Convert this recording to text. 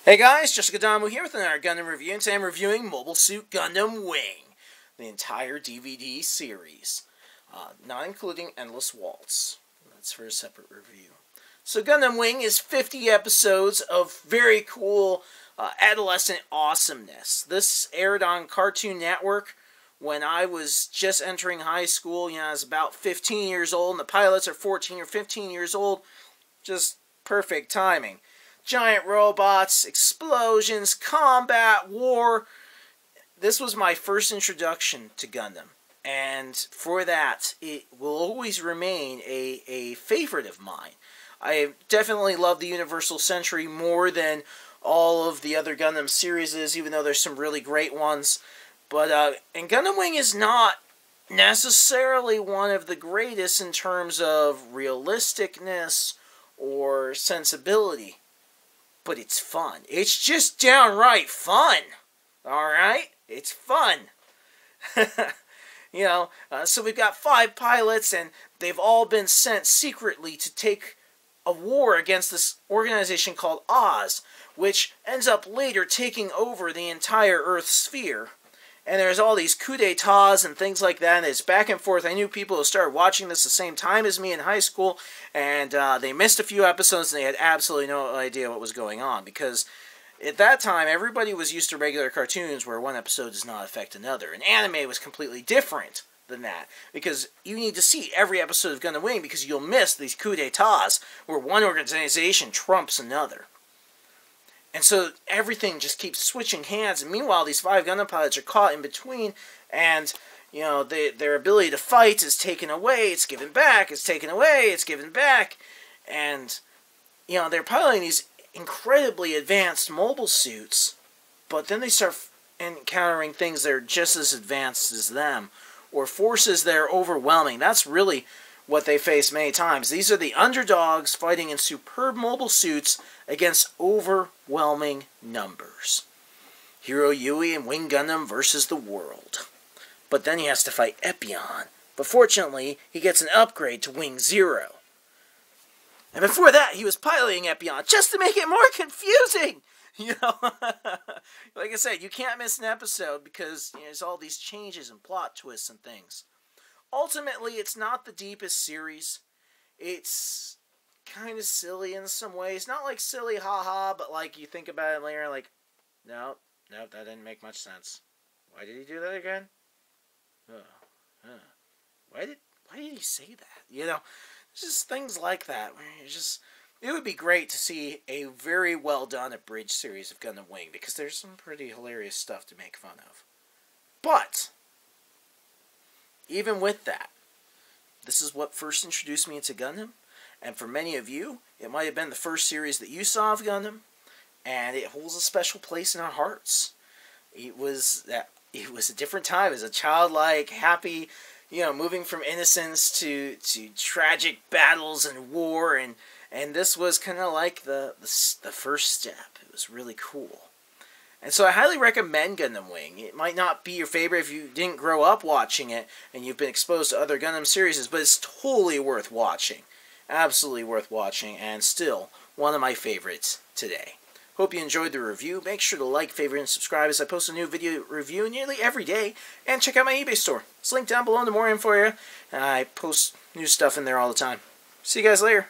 Hey guys, Jessica Gundam here with another Gundam review, and today I'm reviewing Mobile Suit Gundam Wing, the entire DVD series, not including Endless Waltz. That's for a separate review. So Gundam Wing is 50 episodes of very cool adolescent awesomeness. This aired on Cartoon Network when I was just entering high school. I was about 15 years old, and the pilots are 14 or 15 years old. Just perfect timing. Giant robots, explosions, combat, war. This was my first introduction to Gundam. And for that, it will always remain a favorite of mine. I definitely love the Universal Century more than all of the other Gundam series, even though there's some really great ones. But and Gundam Wing is not necessarily one of the greatest in terms of realisticness or sensibility. But it's fun. It's just downright fun. Alright? It's fun. So we've got 5 pilots, and they've all been sent secretly to take a war against this organization called Oz, which ends up later taking over the entire Earth sphere. And there's all these coups d'etats and things like that, and it's back and forth. I knew people who started watching this the same time as me in high school, and they missed a few episodes, and they had absolutely no idea what was going on, because at that time, everybody was used to regular cartoons where one episode does not affect another. And anime was completely different than that, because you need to see every episode of Gundam Wing, because you'll miss these coups d'etats where one organization trumps another. And so everything just keeps switching hands. And meanwhile, these 5 Gundam pilots are caught in between. And, their ability to fight is taken away. It's given back. It's taken away. It's given back. And, they're piloting these incredibly advanced mobile suits. But then they start encountering things that are just as advanced as them. Or forces that are overwhelming. That's really what they face many times. These are the underdogs fighting in superb mobile suits against overwhelming numbers. Hero Yui and Wing Gundam versus the world. But then he has to fight Epion. But fortunately, he gets an upgrade to Wing Zero. And before that, he was piloting Epion just to make it more confusing! Like I said, you can't miss an episode because there's all these changes and plot twists and things. Ultimately, it's not the deepest series. It's kind of silly in some ways. Not like silly haha, but like you think about it later, like, no, that didn't make much sense. Why did he do that again? Why did he say that? Just things like that. Where it would be great to see a very well done abridged series of Gundam Wing, because there's some pretty hilarious stuff to make fun of. But even with that, this is what first introduced me into Gundam, and for many of you, it might have been the first series that you saw of Gundam, and it holds a special place in our hearts. It was a different time. As a childlike, happy, moving from innocence to tragic battles and war, and this was kind of like the first step. It was really cool. And so I highly recommend Gundam Wing. It might not be your favorite if you didn't grow up watching it and you've been exposed to other Gundam series, but it's totally worth watching. Absolutely worth watching, and still one of my favorites today. Hope you enjoyed the review. Make sure to like, favorite, and subscribe as I post a new video review nearly every day. And check out my eBay store. It's linked down below to more info here. And I post new stuff in there all the time. See you guys later.